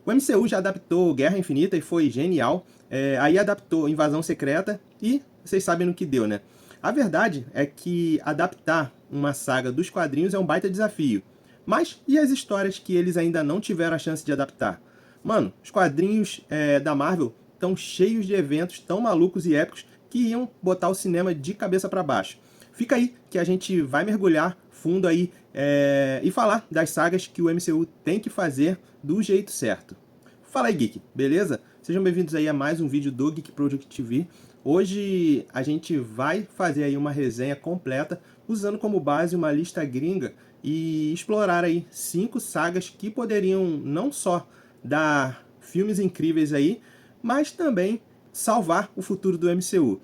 O MCU já adaptou Guerra Infinita e foi genial. Aí adaptou Invasão Secreta e vocês sabem no que deu, né? A verdade é que adaptar uma saga dos quadrinhos é um baita desafio. Mas e as histórias que eles ainda não tiveram a chance de adaptar? Mano, os quadrinhos da Marvel estão cheios de eventos tão malucos e épicos que iam botar o cinema de cabeça para baixo. Fica aí que a gente vai mergulhar fundo aí e falar das sagas que o MCU tem que fazer do jeito certo. Fala aí, Geek, beleza? Sejam bem-vindos aí a mais um vídeo do Geek Project TV. Hoje a gente vai fazer aí uma resenha completa usando como base uma lista gringa e explorar aí 5 sagas que poderiam não só dar filmes incríveis aí, mas também salvar o futuro do MCU.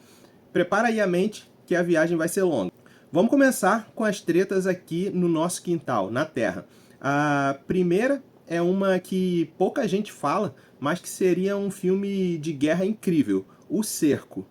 Prepara aí a mente que a viagem vai ser longa. Vamos começar com as tretas aqui no nosso quintal, na Terra. A primeira é uma que pouca gente fala, mas que seria um filme de guerra incrível, O Cerco.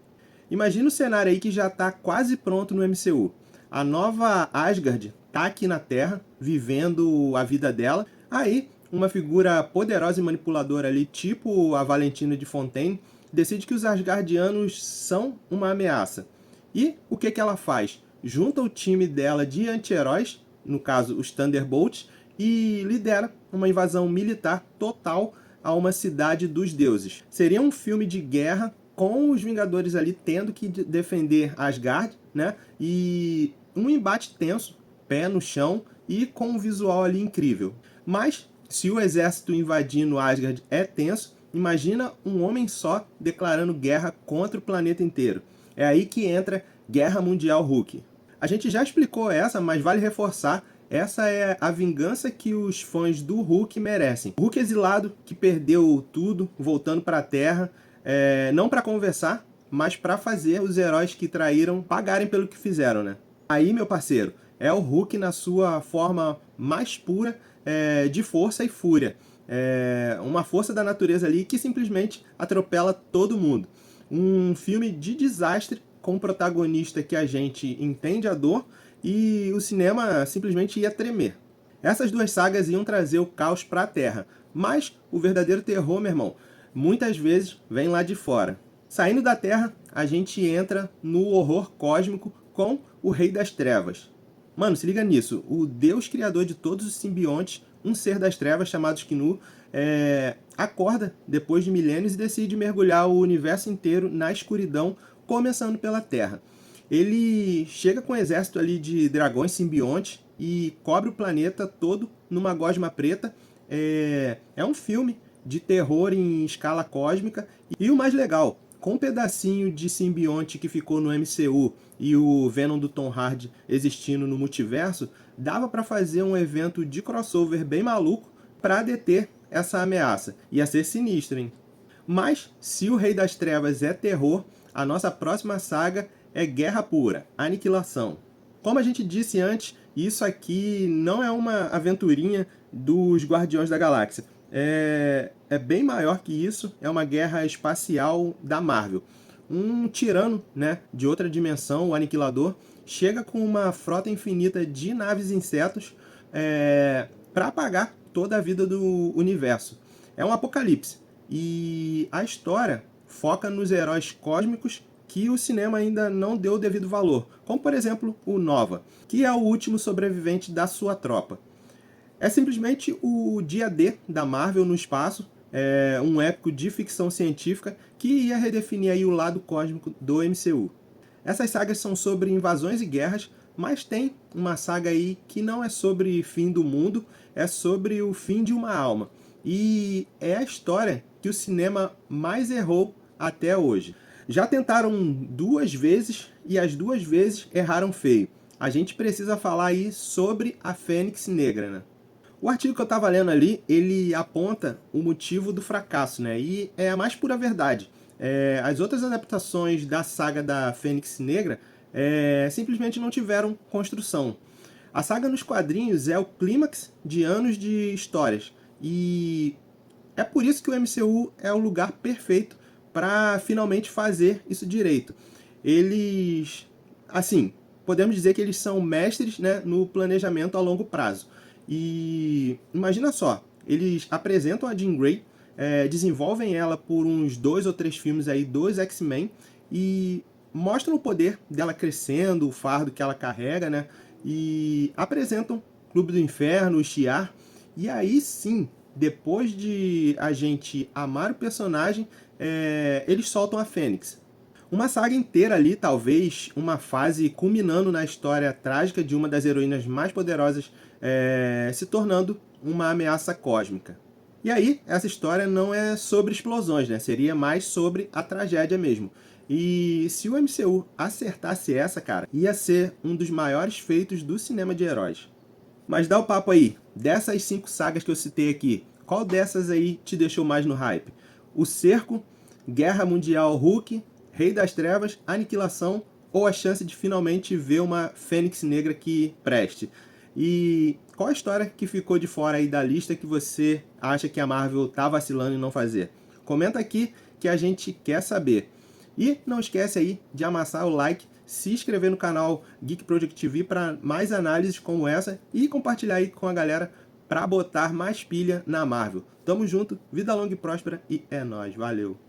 Imagina o cenário aí que já está quase pronto no MCU. A nova Asgard está aqui na Terra, vivendo a vida dela. Aí, uma figura poderosa e manipuladora ali, tipo a Valentina de Fontaine, decide que os Asgardianos são uma ameaça. E o que ela faz? Junta o time dela de anti-heróis, no caso os Thunderbolts, e lidera uma invasão militar total a uma cidade dos deuses. Seria um filme de guerra com os Vingadores ali tendo que defender Asgard, né? E um embate tenso, pé no chão e com um visual ali incrível. Mas se o exército invadindo Asgard é tenso, imagina um homem só declarando guerra contra o planeta inteiro. É aí que entra Guerra Mundial Hulk. A gente já explicou essa, mas vale reforçar. Essa é a vingança que os fãs do Hulk merecem. O Hulk exilado, que perdeu tudo, voltando para a Terra, não para conversar, mas para fazer os heróis que traíram pagarem pelo que fizeram, né? Aí, meu parceiro, é o Hulk na sua forma mais pura de força e fúria. Uma força da natureza ali que simplesmente atropela todo mundo. Um filme de desastre com um protagonista que a gente entende a dor e o cinema simplesmente ia tremer. Essas duas sagas iam trazer o caos para a Terra, mas o verdadeiro terror, meu irmão, muitas vezes vem lá de fora. Saindo da Terra, a gente entra no horror cósmico com o Rei das Trevas. Mano, se liga nisso, o Deus criador de todos os simbiontes, um ser das trevas chamado Knu, acorda depois de milênios e decide mergulhar o universo inteiro na escuridão, começando pela Terra. Ele chega com um exército ali de dragões simbiontes e cobre o planeta todo numa gosma preta. É um filme de terror em escala cósmica. E o mais legal, com um pedacinho de simbionte que ficou no MCU e o Venom do Tom Hardy existindo no multiverso, dava para fazer um evento de crossover bem maluco para deter essa ameaça. Ia ser sinistro, hein? Mas, se o Rei das Trevas é terror, a nossa próxima saga é Guerra Pura, Aniquilação. Como a gente disse antes, isso aqui não é uma aventurinha dos Guardiões da Galáxia. É bem maior que isso, é uma guerra espacial da Marvel. Um tirano, né, de outra dimensão, o Aniquilador, chega com uma frota infinita de naves insetos para apagar toda a vida do universo. É um apocalipse. E a história foca nos heróis cósmicos que o cinema ainda não deu o devido valor, como por exemplo o Nova, que é o último sobrevivente da sua tropa. É simplesmente o dia D da Marvel no espaço, um épico de ficção científica que ia redefinir aí o lado cósmico do MCU. Essas sagas são sobre invasões e guerras, mas tem uma saga aí que não é sobre fim do mundo, é sobre o fim de uma alma. E é a história que o cinema mais errou até hoje. Já tentaram 2 vezes e as 2 vezes erraram feio. A gente precisa falar aí sobre a Fênix Negra, né? O artigo que eu estava lendo ali, ele aponta o motivo do fracasso, né? E é a mais pura verdade. As outras adaptações da saga da Fênix Negra simplesmente não tiveram construção. A saga nos quadrinhos é o clímax de anos de histórias. E é por isso que o MCU é o lugar perfeito para finalmente fazer isso direito. Eles, assim, podemos dizer que eles são mestres, né, no planejamento a longo prazo. E imagina só, eles apresentam a Jean Grey desenvolvem ela por uns 2 ou 3 filmes aí dos X-Men e mostram o poder dela crescendo, o fardo que ela carrega, né? E apresentam Clube do Inferno, o Shi'ar, e aí sim, depois de a gente amar o personagem, eles soltam a Fênix. Uma saga inteira ali, talvez uma fase culminando na história trágica de uma das heroínas mais poderosas, se tornando uma ameaça cósmica. E aí, essa história não é sobre explosões, né? Seria mais sobre a tragédia mesmo. E se o MCU acertasse essa, cara, ia ser um dos maiores feitos do cinema de heróis. Mas dá o papo aí, dessas 5 sagas que eu citei aqui, qual dessas aí te deixou mais no hype? O Cerco, Guerra Mundial Hulk, Rei das Trevas, Aniquilação ou a chance de finalmente ver uma Fênix Negra que preste? E qual a história que ficou de fora aí da lista que você acha que a Marvel tá vacilando em não fazer? Comenta aqui que a gente quer saber. E não esquece aí de amassar o like, se inscrever no canal Geek Project TV para mais análises como essa e compartilhar aí com a galera para botar mais pilha na Marvel. Tamo junto, vida longa e próspera e é nóis, valeu!